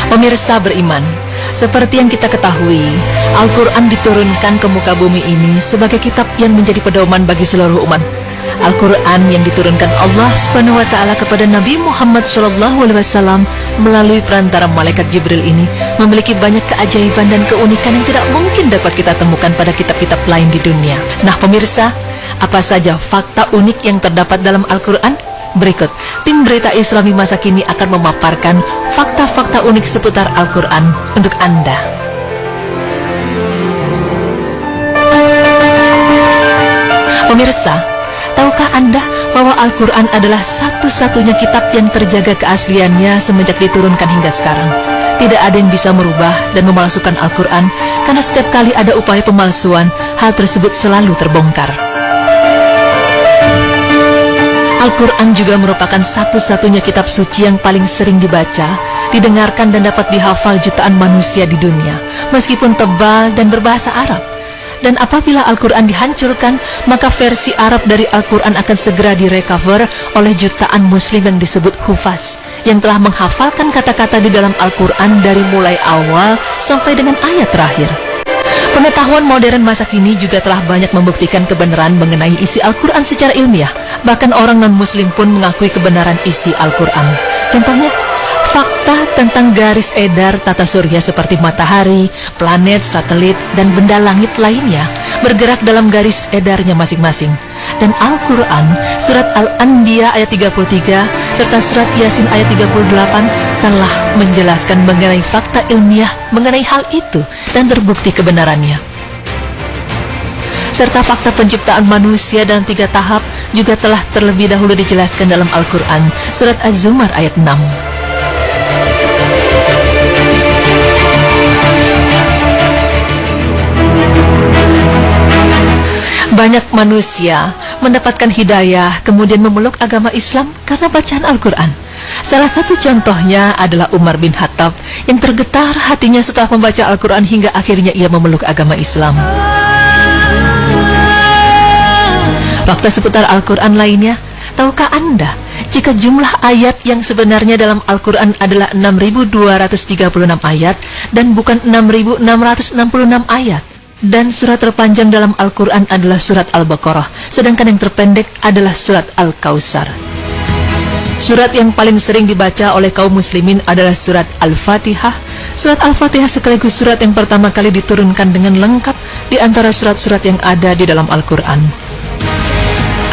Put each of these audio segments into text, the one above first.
Pemirsa beriman, seperti yang kita ketahui, Al-Quran diturunkan ke muka bumi ini sebagai kitab yang menjadi pedoman bagi seluruh umat. Al-Quran yang diturunkan Allah Subhanahu wa Ta'ala kepada Nabi Muhammad SAW melalui perantara malaikat Jibril ini memiliki banyak keajaiban dan keunikan yang tidak mungkin dapat kita temukan pada kitab-kitab lain di dunia. Nah pemirsa, apa saja fakta unik yang terdapat dalam Al-Quran? Berikut, tim Berita Islami masa kini akan memaparkan fakta-fakta unik seputar Al-Quran untuk Anda. Pemirsa, tahukah Anda bahwa Al-Quran adalah satu-satunya kitab yang terjaga keasliannya semenjak diturunkan hingga sekarang? Tidak ada yang bisa merubah dan memalsukan Al-Quran, karena setiap kali ada upaya pemalsuan, hal tersebut selalu terbongkar. Al-Quran juga merupakan satu-satunya kitab suci yang paling sering dibaca, didengarkan dan dapat dihafal jutaan manusia di dunia, meskipun tebal dan berbahasa Arab. Dan apabila Al-Quran dihancurkan, maka versi Arab dari Al-Quran akan segera direcover oleh jutaan muslim yang disebut hufaz, yang telah menghafalkan kata-kata di dalam Al-Quran dari mulai awal sampai dengan ayat terakhir. Pengetahuan modern masa kini juga telah banyak membuktikan kebenaran mengenai isi Al-Quran secara ilmiah. Bahkan orang non-muslim pun mengakui kebenaran isi Al-Quran. Contohnya, fakta tentang garis edar tata surya seperti matahari, planet, satelit, dan benda langit lainnya bergerak dalam garis edarnya masing-masing. Dan Al-Quran, surat Al-Anbiya ayat 33, serta surat Yasin ayat 38 telah menjelaskan mengenai fakta ilmiah mengenai hal itu dan terbukti kebenarannya. Serta fakta penciptaan manusia dalam 3 tahap juga telah terlebih dahulu dijelaskan dalam Al-Quran, surat Az-Zumar ayat 6. Banyak manusia mendapatkan hidayah kemudian memeluk agama Islam karena bacaan Al-Quran. Salah satu contohnya adalah Umar bin Khattab yang tergetar hatinya setelah membaca Al-Quran hingga akhirnya ia memeluk agama Islam. Fakta seputar Al-Quran lainnya, tahukah Anda jika jumlah ayat yang sebenarnya dalam Al-Quran adalah 6.236 ayat dan bukan 6.666 ayat? Dan surat terpanjang dalam Al-Quran adalah surat Al-Baqarah, sedangkan yang terpendek adalah surat Al-Kautsar. Surat yang paling sering dibaca oleh kaum muslimin adalah surat Al-Fatihah. Surat Al-Fatihah sekaligus surat yang pertama kali diturunkan dengan lengkap di antara surat-surat yang ada di dalam Al-Quran.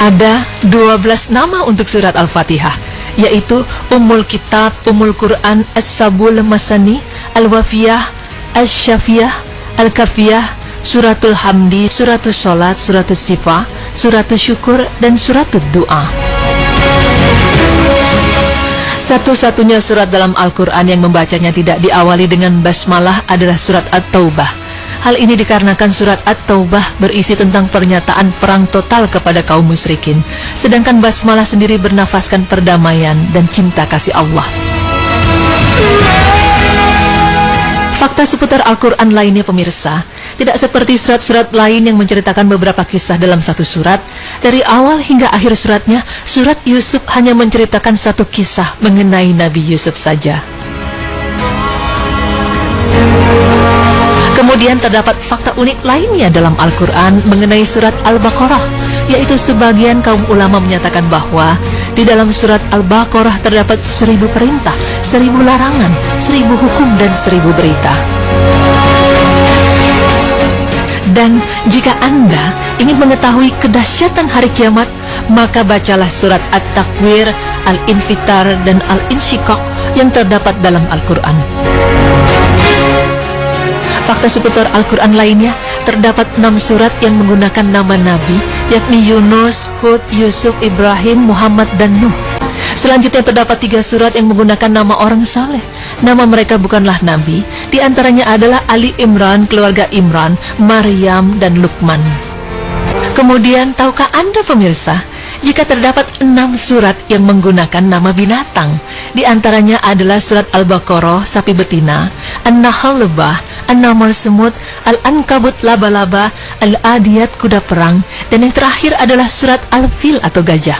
Ada 12 nama untuk surat Al-Fatihah, yaitu Ummul Kitab, Ummul Quran, As-Sabul Masani, Al-Wafiyah, As-Syafiyah, Al-Kafiyah, Suratul Hamdi, Suratul Sholat, Suratul Sifa, Suratul Syukur, dan Suratul Doa. Satu-satunya surat dalam Al-Quran yang membacanya tidak diawali dengan basmalah adalah surat At-Taubah. Hal ini dikarenakan surat At-Taubah berisi tentang pernyataan perang total kepada kaum musyrikin, sedangkan basmalah sendiri bernafaskan perdamaian dan cinta kasih Allah. Fakta seputar Al-Quran lainnya pemirsa, tidak seperti surat-surat lain yang menceritakan beberapa kisah dalam satu surat. Dari awal hingga akhir suratnya, surat Yusuf hanya menceritakan satu kisah mengenai Nabi Yusuf saja. Kemudian terdapat fakta unik lainnya dalam Al-Quran mengenai surat Al-Baqarah, yaitu sebagian kaum ulama menyatakan bahwa di dalam surat Al-Baqarah terdapat 1000 perintah, 1000 larangan, 1000 hukum, dan 1000 berita. Dan jika Anda ingin mengetahui kedahsyatan hari kiamat, maka bacalah surat At-Takwir, Al-Infitar, dan Al-Insyiqaq yang terdapat dalam Al-Quran. Fakta seputar Al-Quran lainnya, terdapat 6 surat yang menggunakan nama Nabi, yakni Yunus, Hud, Yusuf, Ibrahim, Muhammad, dan Nuh. Selanjutnya terdapat 3 surat yang menggunakan nama orang saleh. Nama mereka bukanlah Nabi, di antaranya adalah Ali Imran, keluarga Imran, Maryam, dan Luqman. Kemudian, tahukah Anda pemirsa, jika terdapat 6 surat yang menggunakan nama binatang? Di antaranya adalah surat Al-Baqarah, sapi betina, An-Nahl lebah, An-Naml semut, Al-Ankabut laba-laba, Al-Adiyat kuda perang, dan yang terakhir adalah surat Al-Fil atau gajah.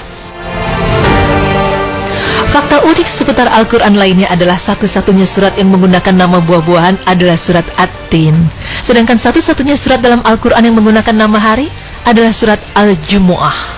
Fakta unik seputar Al-Quran lainnya adalah satu-satunya surat yang menggunakan nama buah-buahan adalah surat At-Tin. Sedangkan satu-satunya surat dalam Al-Quran yang menggunakan nama hari adalah surat Al-Jumu'ah.